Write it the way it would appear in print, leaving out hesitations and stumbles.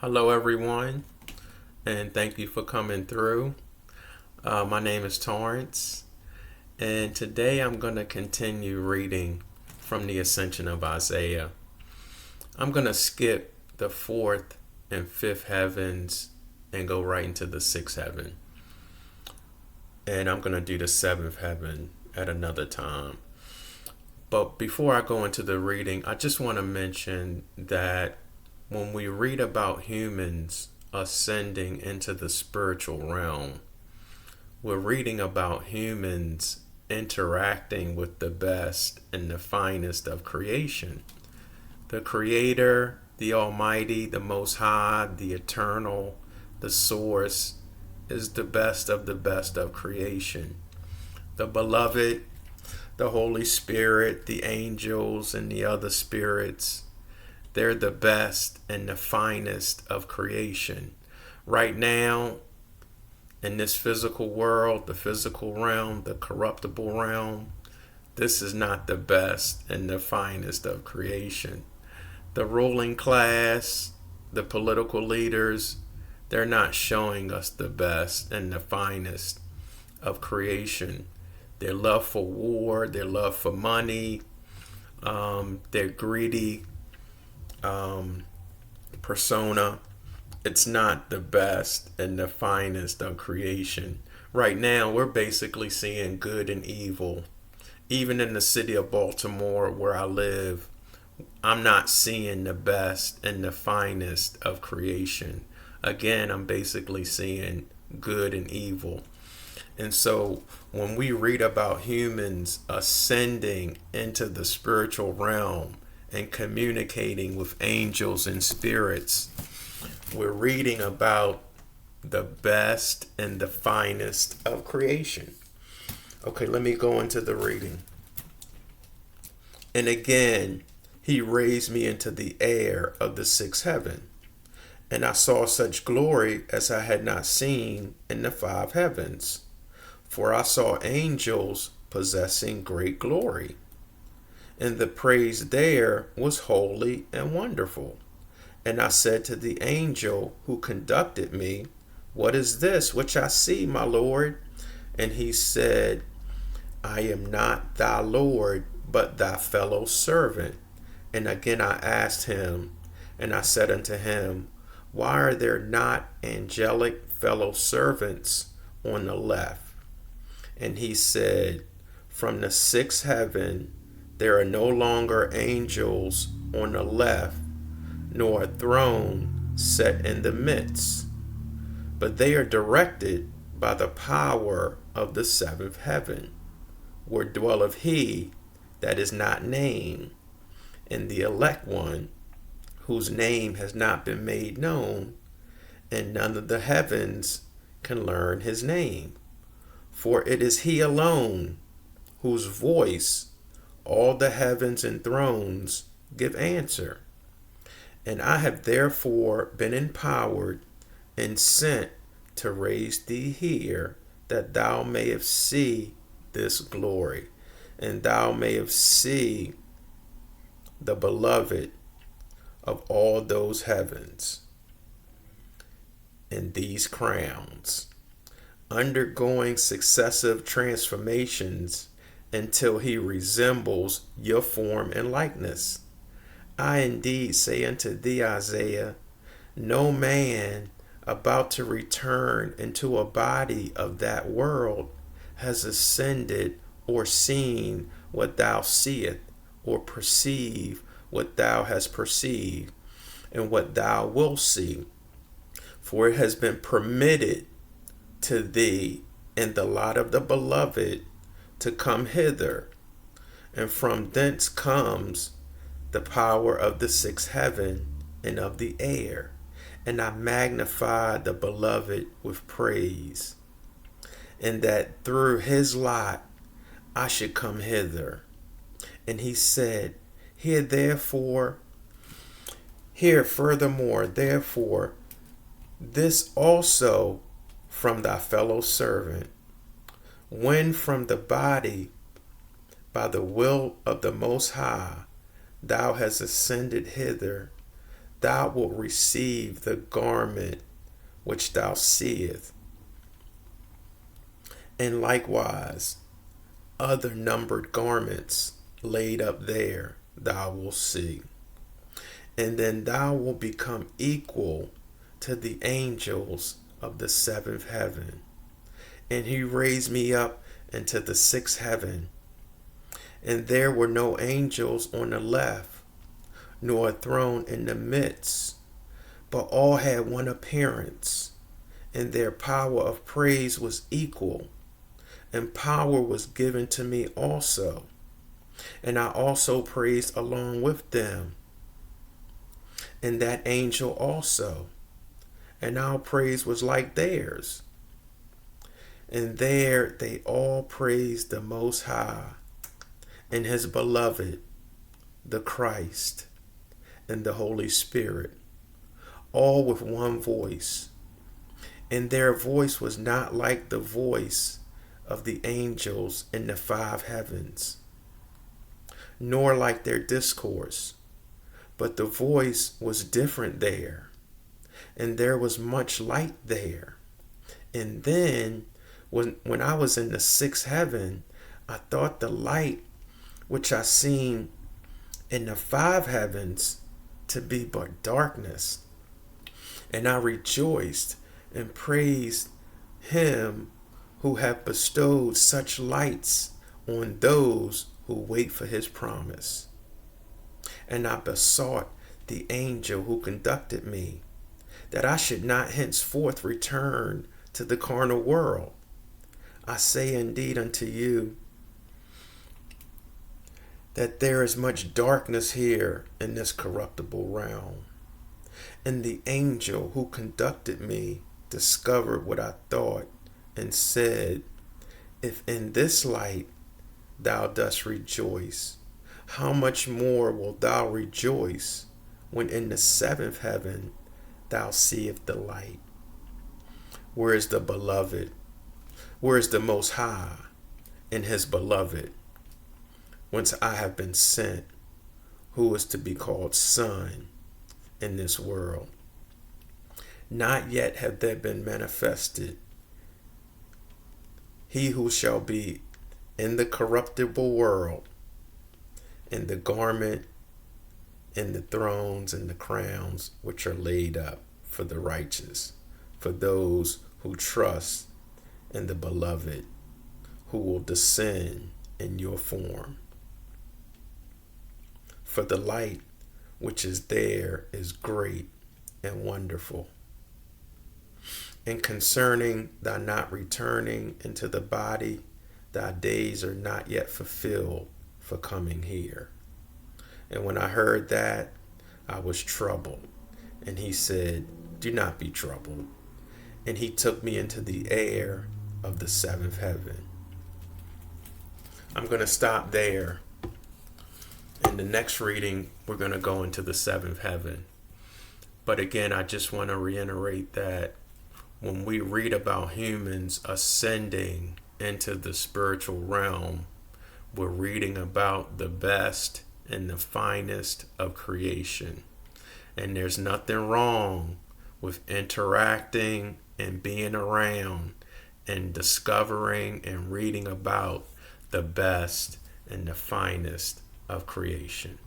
Hello, everyone, and thank you for coming through. My name is Torrance, and today I'm going to continue reading from the Ascension of Isaiah. I'm going to skip the fourth and fifth heavens and go right into the sixth heaven, and I'm going to do the seventh heaven at another time. But before I go into the reading, I just want to mention that when we read about humans ascending into the spiritual realm, we're reading about humans interacting with the best and the finest of creation. The Creator, the Almighty, the Most High, the Eternal, the Source, is the best of creation. The Beloved, the Holy Spirit, the angels, and the other spirits, they're the best and the finest of creation. Right now, in this physical world, the physical realm, the corruptible realm, this is not the best and the finest of creation. The ruling class, the political leaders, they're not showing us the best and the finest of creation. Their love for war, their love for money, their greedy persona, it's not the best and the finest of creation. Right now, we're basically seeing good and evil. Even in the city of Baltimore, where I live, I'm not seeing the best and the finest of creation. Again, I'm basically seeing good and evil. And so when we read about humans ascending into the spiritual realm and communicating with angels and spirits, we're reading about the best and the finest of creation. Okay, let me go into the reading. And again, he raised me into the air of the sixth heaven, and I saw such glory as I had not seen in the five heavens. For I saw angels possessing great glory, and the praise there was holy and wonderful. And I said to the angel who conducted me, "What is this which I see, my Lord?" And he said, "I am not thy Lord, but thy fellow servant." And again I asked him, and I said unto him, "Why are there not angelic fellow servants on the left?" And he said, "From the sixth heaven there are no longer angels on the left, nor a throne set in the midst, but they are directed by the power of the seventh heaven, where dwelleth he that is not named, and the elect one, whose name has not been made known, and none of the heavens can learn his name. For it is he alone, whose voice all the heavens and thrones give answer. And I have therefore been empowered and sent to raise thee here, that thou mayest see this glory, and thou mayest see the beloved of all those heavens, and these crowns, undergoing successive transformations until he resembles your form and likeness. I indeed say unto thee, Isaiah, no man about to return into a body of that world has ascended or seen what thou seest, or perceive what thou hast perceived, and what thou wilt see. For it has been permitted to thee in the lot of the beloved to come hither, and from thence comes the power of the sixth heaven and of the air. And I magnify the beloved with praise, and that through his lot I should come hither. And he said, Hear furthermore, therefore, this also from thy fellow servant, when from the body, by the will of the Most High, thou hast ascended hither, thou wilt receive the garment which thou seest, and likewise other numbered garments laid up there thou wilt see. And then thou wilt become equal to the angels of the seventh heaven. And he raised me up into the sixth heaven. And there were no angels on the left, nor a throne in the midst, but all had one appearance, and their power of praise was equal, and power was given to me also. And I also praised along with them, and that angel also, and our praise was like theirs. And there they all praised the Most High, and his beloved, the Christ, and the Holy Spirit, all with one voice. And their voice was not like the voice of the angels in the five heavens, nor like their discourse, but the voice was different there, and there was much light there. And then, when I was in the sixth heaven, I thought the light which I seen in the five heavens to be but darkness. And I rejoiced and praised him who hath bestowed such lights on those who wait for his promise. And I besought the angel who conducted me, that I should not henceforth return to the carnal world. I say indeed unto you, that there is much darkness here in this corruptible realm. And the angel who conducted me discovered what I thought, and said, if in this light thou dost rejoice, how much more wilt thou rejoice when in the seventh heaven thou seest the light? Where is the beloved? Where is the Most High and his beloved? Whence I have been sent, who is to be called Son in this world. Not yet have there been manifested he who shall be in the corruptible world, in the garment, in the thrones, and the crowns which are laid up for the righteous, for those who trust in the beloved, who will descend in your form. For the light which is there is great and wonderful. And concerning thy not returning into the body, thy days are not yet fulfilled for coming here. And when I heard that, I was troubled. And he said, do not be troubled. And he took me into the air of the seventh heaven. I'm going to stop there. In the next reading, we're going to go into the seventh heaven. But again, I just want to reiterate that when we read about humans ascending into the spiritual realm, we're reading about the best and the finest of creation. And there's nothing wrong with interacting and being around and discovering and reading about the best and the finest of creation.